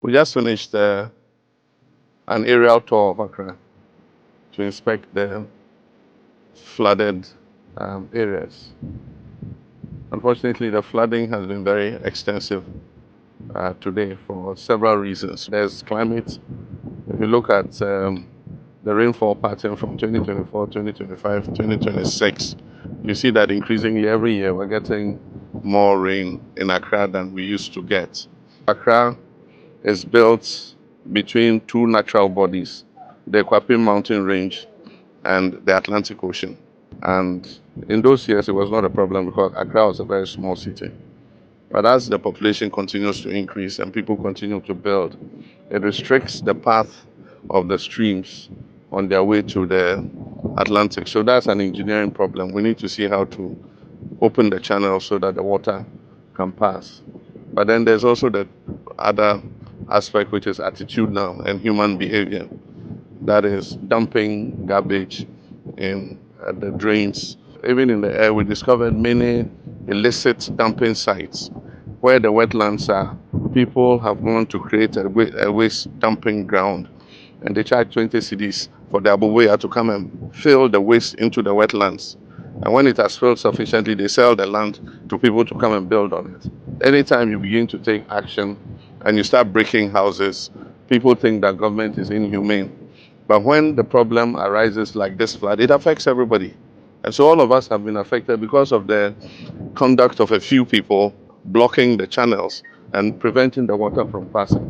We just finished an aerial tour of Accra to inspect the flooded areas. Unfortunately, the flooding has been very extensive today for several reasons. There's climate. If you look at the rainfall pattern from 2024, 2025, 2026, you see that increasingly every year we're getting more rain in Accra than we used to get. Accra is built between two natural bodies, the Kwapim Mountain Range and the Atlantic Ocean. And in those years, it was not a problem because Accra was a very small city. But as the population continues to increase and people continue to build, it restricts the path of the streams on their way to the Atlantic. So that's an engineering problem. We need to see how to open the channel so that the water can pass. But then there's also the other aspect, which is attitudinal and human behavior. That is dumping garbage in the drains. Even in the air, we discovered many illicit dumping sites where the wetlands are. People have gone to create a waste dumping ground, and they charge 20 cedis for the abubuya to come and fill the waste into the wetlands. And when it has filled sufficiently, they sell the land to people to come and build on it. Anytime you begin to take action and you start breaking houses, people think that government is inhumane. But when the problem arises like this flood, it affects everybody. And so all of us have been affected because of the conduct of a few people blocking the channels and preventing the water from passing.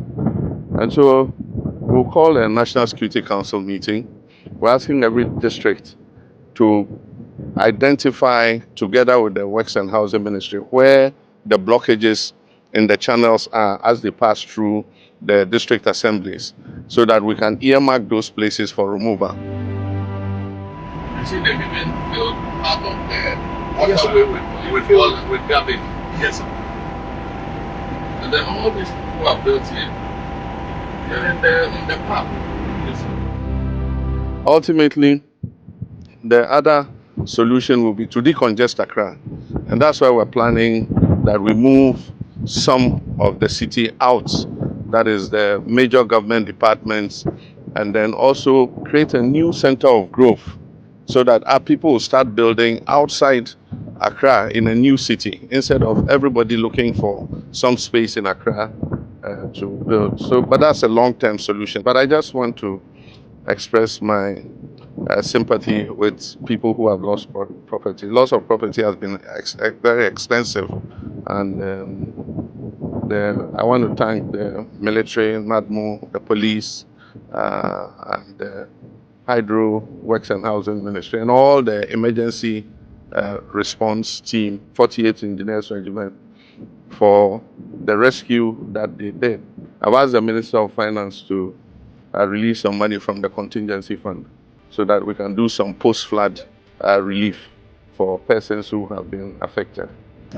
And so we'll call a National Security Council meeting. We're asking every district to identify, together with the Works and Housing Ministry, where the blockages in the channels are as they pass through the district assemblies, so that we can earmark those places for removal. You see, they've even filled part of the waterway with garbage. Yes, sir. And then all these people are built here. They're in the park. Yes, sir. Ultimately, the other solution will be to decongest Accra. And that's why we're planning that we move some of the city out. That is the major government departments, and then also create a new center of growth so that our people will start building outside Accra in a new city instead of everybody looking for some space in Accra to build. So, but that's a long-term solution. But I just want to express my sympathy with people who have lost property. Loss of property has been very extensive, and I want to thank the military, MADMO, the police, and the Hydro, Works and Housing Ministry, and all the emergency response team, 48th Engineers Regiment, for the rescue that they did. I've asked the Minister of Finance to release some money from the contingency fund so that we can do some post-flood relief for persons who have been affected.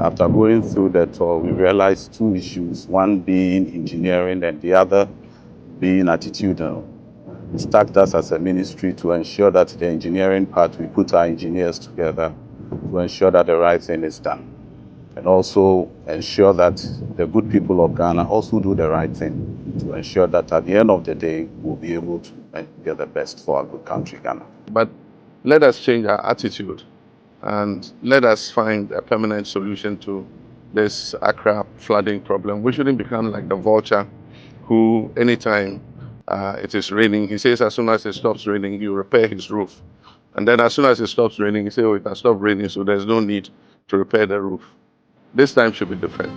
After going through that tour, we realized two issues, one being engineering and the other being attitudinal. It tasked us as a ministry to ensure that the engineering part, we put our engineers together to ensure that the right thing is done. And also ensure that the good people of Ghana also do the right thing to ensure that at the end of the day, we'll be able to get the best for our good country, Ghana. But let us change our attitude and let us find a permanent solution to this Accra flooding problem. We shouldn't become like the vulture who, anytime it is raining, he says as soon as it stops raining, he will repair his roof. And then as soon as it stops raining, he says, oh, it has stopped raining, so there's no need to repair the roof. This time should be different.